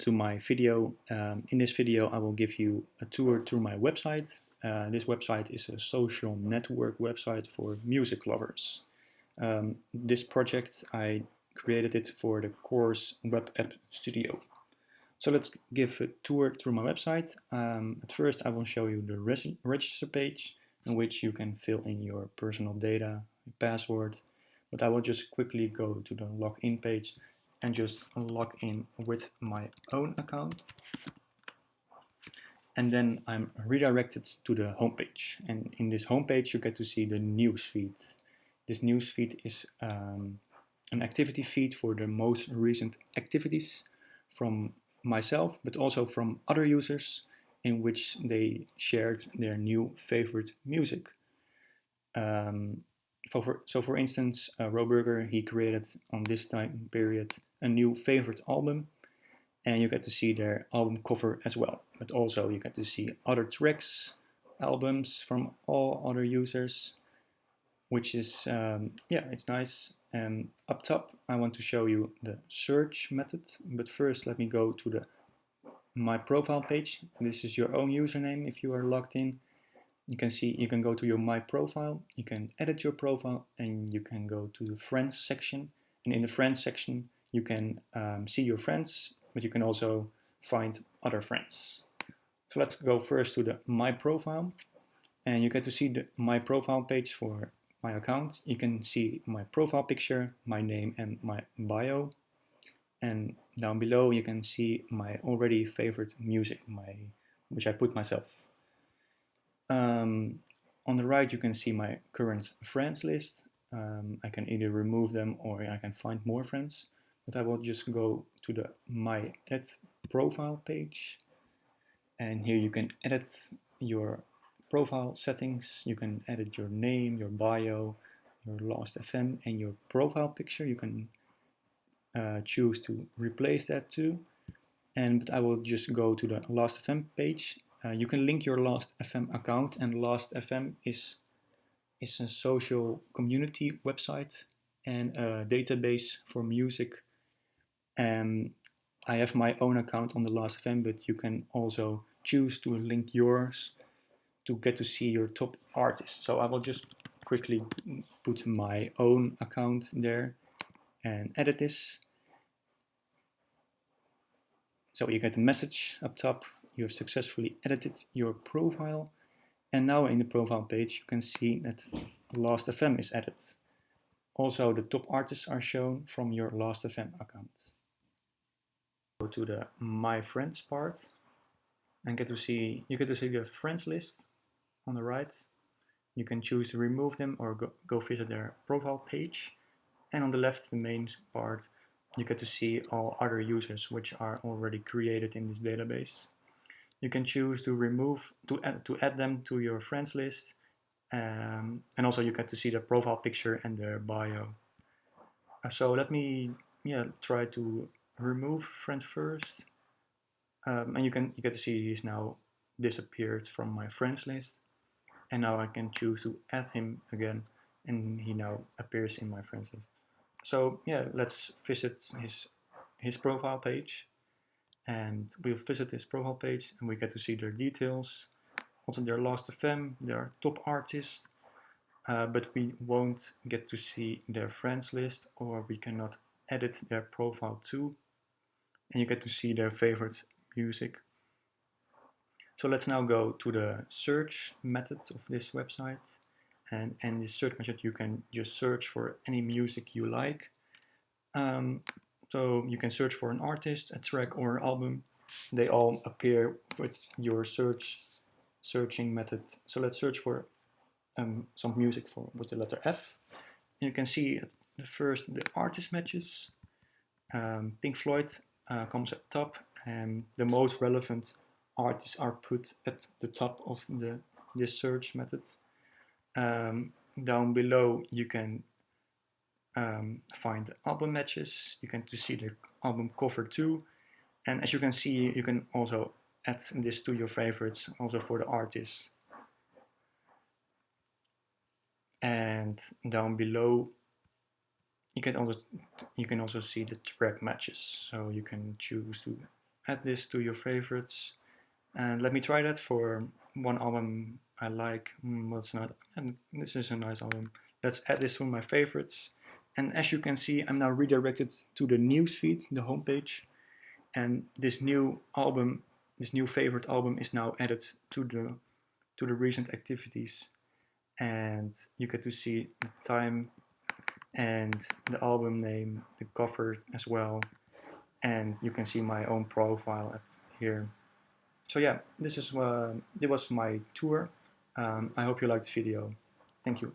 To my video. In this video, I will give you a tour through my website. This website is a social network website for music lovers. This project, I created it for the course Web App Studio. So let's give a tour through my website. At first, I will show you the register page in which you can fill in your personal data, password, but I will just quickly go to the login page and just log in with my own account. And then I'm redirected to the homepage. And in this homepage, you get to see the news feed. This news feed is an activity feed for the most recent activities from myself, but also from other users in which they shared their new favorite music. So for instance, Roburger, he created on this time period a new favorite album, and you get to see their album cover as well. But also you get to see other tracks, albums from all other users, which is, it's nice. And up top, I want to show you the search method. But first, let me go to the My Profile page. This is your own username if you are logged in. You can see, you can go to your My Profile, you can edit your profile, and you can go to the Friends section. And in the Friends section, you can see your friends, but you can also find other friends. So let's go first to the My Profile, and you get to see the My Profile page for my account. You can see my profile picture, my name, and my bio. And down below, you can see my already favorite music, which I put myself. On the right, you can see my current friends list. I can either remove them or I can find more friends. But I will just go to the My Add Profile page. And here you can edit your profile settings. You can edit your name, your bio, your last FM, and your profile picture. You can choose to replace that too. But I will just go to the last FM page. You can link your Last FM account, and Last FM is a social community website and a database for music. I have my own account on the Last FM, but you can also choose to link yours to get to see your top artists. So I will just quickly put my own account there and edit this. So you get a message up top. You have successfully edited your profile, and now in the profile page you can see that Last FM is added. Also, the top artists are shown from your Last FM account. Go to the My Friends part and you get to see the friends list on the right. You can choose to remove them or go visit their profile page, and on the left, the main part, you get to see all other users which are already created in this database. You can choose to add them to your friends list, and also you get to see their profile picture and their bio. So let me try to remove friend first, and you get to see he's now disappeared from my friends list, and now I can choose to add him again, and he now appears in my friends list. So let's visit his profile page. And we'll visit this profile page and we get to see their details, also their Last FM, their top artists, but we won't get to see their friends list, or we cannot edit their profile too. And you get to see their favorite music. So let's now go to the search method of this website. And in this search method, you can just search for any music you like. So you can search for an artist, a track, or an album. They all appear with your searching method. So let's search for some music with the letter F. And you can see the artist matches. Pink Floyd comes at top, and the most relevant artists are put at the top of this search method. Down below, you can find the album matches. You can see the album cover too, and as you can see, you can also add this to your favorites, also for the artists. And down below, you can also see the track matches. So you can choose to add this to your favorites. And let me try that for one album I like. What's not? And this is a nice album. Let's add this to my favorites. And as you can see, I'm now redirected to the newsfeed, the homepage. And this new album, this new favorite album, is now added to the recent activities. And you get to see the time and the album name, the cover as well. And you can see my own profile at here. So yeah, this was my tour. I hope you liked the video. Thank you.